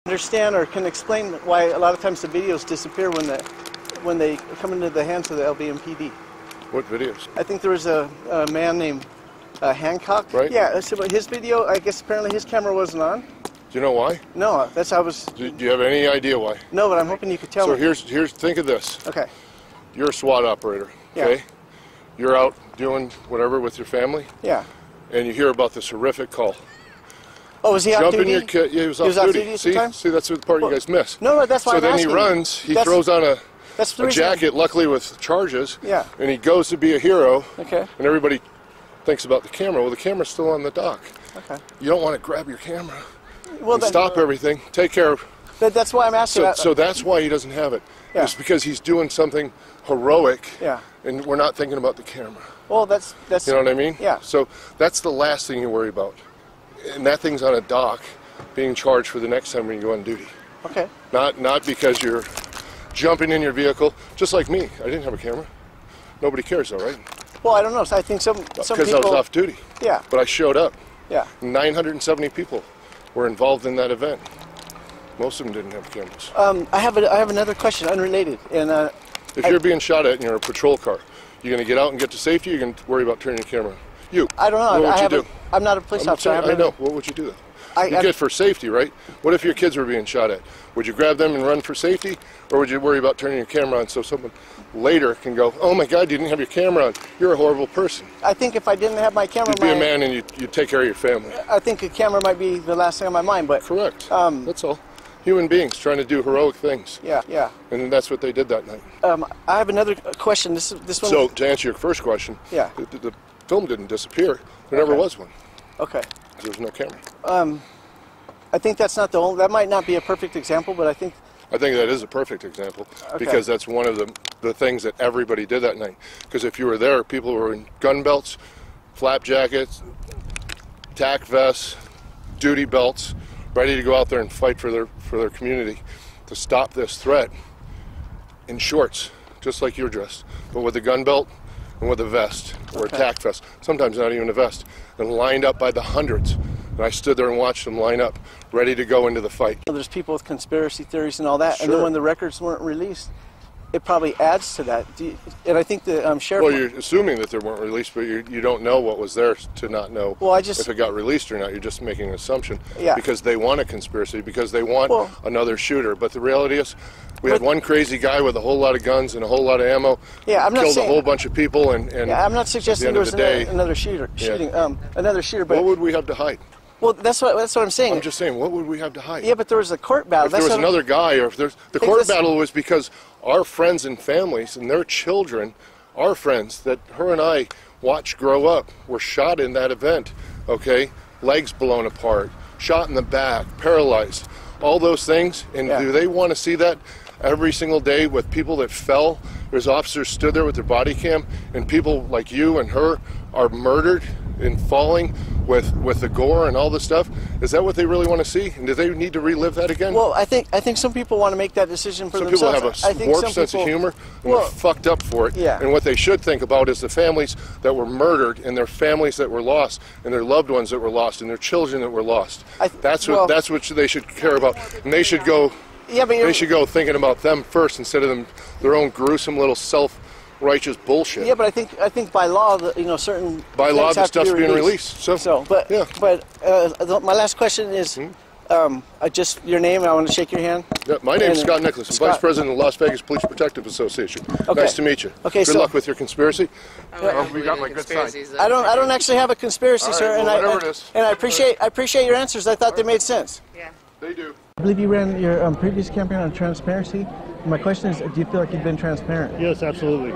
Understand or can explain why a lot of times the videos disappear when they come into the hands of the LVMPD. What videos? I think there was a man named Hancock. Right. Yeah, so his video, I guess apparently his camera wasn't on. Do you know why? No, that's how I was... Do you have any idea why? No, but I'm hoping you could tell me. So here's, think of this. Okay. You're a SWAT operator, okay? Yeah. You're out doing whatever with your family. Yeah. And you hear about this horrific call. Oh, was he off Jump duty? in your kit. Yeah, he was off duty. See, that's the part you guys miss. No, that's why so I'm then asking. He runs, he throws on a jacket, luckily with charges. Yeah. And he goes to be a hero. Okay. And everybody thinks about the camera. Well, the camera's still on the dock. Okay. You don't want to grab your camera. Well, stop everything. Take care of. That's why I'm asking. So that's why he doesn't have it. Yeah. It's because he's doing something heroic. Yeah. And we're not thinking about the camera. Well, that's. You know what I mean? Yeah. So that's the last thing you worry about. And that thing's on a dock, being charged for the next time when you go on duty. Okay. Not because you're jumping in your vehicle, just like me. I didn't have a camera. Nobody cares, though, right? Well, I don't know. So I think some people. Because I was off duty. Yeah. But I showed up. Yeah. 970 people were involved in that event. Most of them didn't have cameras. I have another question, unrelated, and. If you're being shot at and you're in a patrol car, you're going to get out and get to safety, or you're going to worry about turning your camera? You. I don't know. What would you do? I'm not a police officer. I know. What would you do, though? You get for safety, right? What if your kids were being shot at? Would you grab them and run for safety, or would you worry about turning your camera on so someone later can go, oh my God, you didn't have your camera on. You're a horrible person. I think if I didn't have my camera, you'd be a man and you'd take care of your family. I think a camera might be the last thing on my mind, but correct. That's all. Human beings trying to do heroic things. Yeah, yeah. And that's what they did that night. I have another question. This one. So to answer your first question, yeah, the film didn't disappear. There never was one. Okay. There was no camera. I think that's not the only. That might not be a perfect example, but I think that is a perfect example because that's one of the things that everybody did that night. Because if you were there, people were in gun belts, flap jackets, tack vests, duty belts, ready to go out there and fight for their community to stop this threat in shorts, just like you're dressed, but with a gun belt and with a vest or a tack vest, sometimes not even a vest, and lined up by the hundreds. And I stood there and watched them line up, ready to go into the fight. There's people with conspiracy theories and all that, Sure. and then when the records weren't released, it probably adds to that. And I think the sheriff... Well, you're assuming that they weren't released, but you don't know what was there to not know if it got released or not. You're just making an assumption. Yeah. Because they want a conspiracy, because they want another shooter. But the reality is, we had one crazy guy with a whole lot of guns and a whole lot of ammo. Yeah, I'm not killed saying, a whole bunch of people. And yeah, I'm not suggesting there was another shooting. Another shooter. But what would we have to hide? Well, that's what I'm saying. I'm just saying, what would we have to hide? Yeah, but there was a court battle. If there was another guy, or if there's the court battle was because our friends and families and their children, our friends that her and I watched grow up, were shot in that event. Okay, legs blown apart, shot in the back, paralyzed, all those things. And do they want to see that every single day with people that fell? There's officers stood there with their body cam, and people like you and her are murdered and falling with the gore and all this stuff. Is that what they really want to see? And do they need to relive that again? Well, I think some people want to make that decision for themselves. Some people have a warped sense of humor, and they're fucked up for it. Yeah. And what they should think about is the families that were murdered, and their families that were lost, and their loved ones that were lost, and their children that were lost. That's what they should care about. And they should go. Yeah, but they should go thinking about them first instead of their own gruesome little self-righteous bullshit. Yeah, but I think by law, certain by law the stuff's being released. But my last question is, just your name. I want to shake your hand. Yeah, my name's Scott Nicholas. I'm Vice President of the Las Vegas Police Protective Association. Okay. Nice to meet you. Okay, good luck with your conspiracy. We got my good side. I don't actually have a conspiracy, sir, and I appreciate your answers. I thought they made sense. Yeah. They do. I believe you ran your previous campaign on transparency. My question is, do you feel like you've been transparent? Yes, absolutely.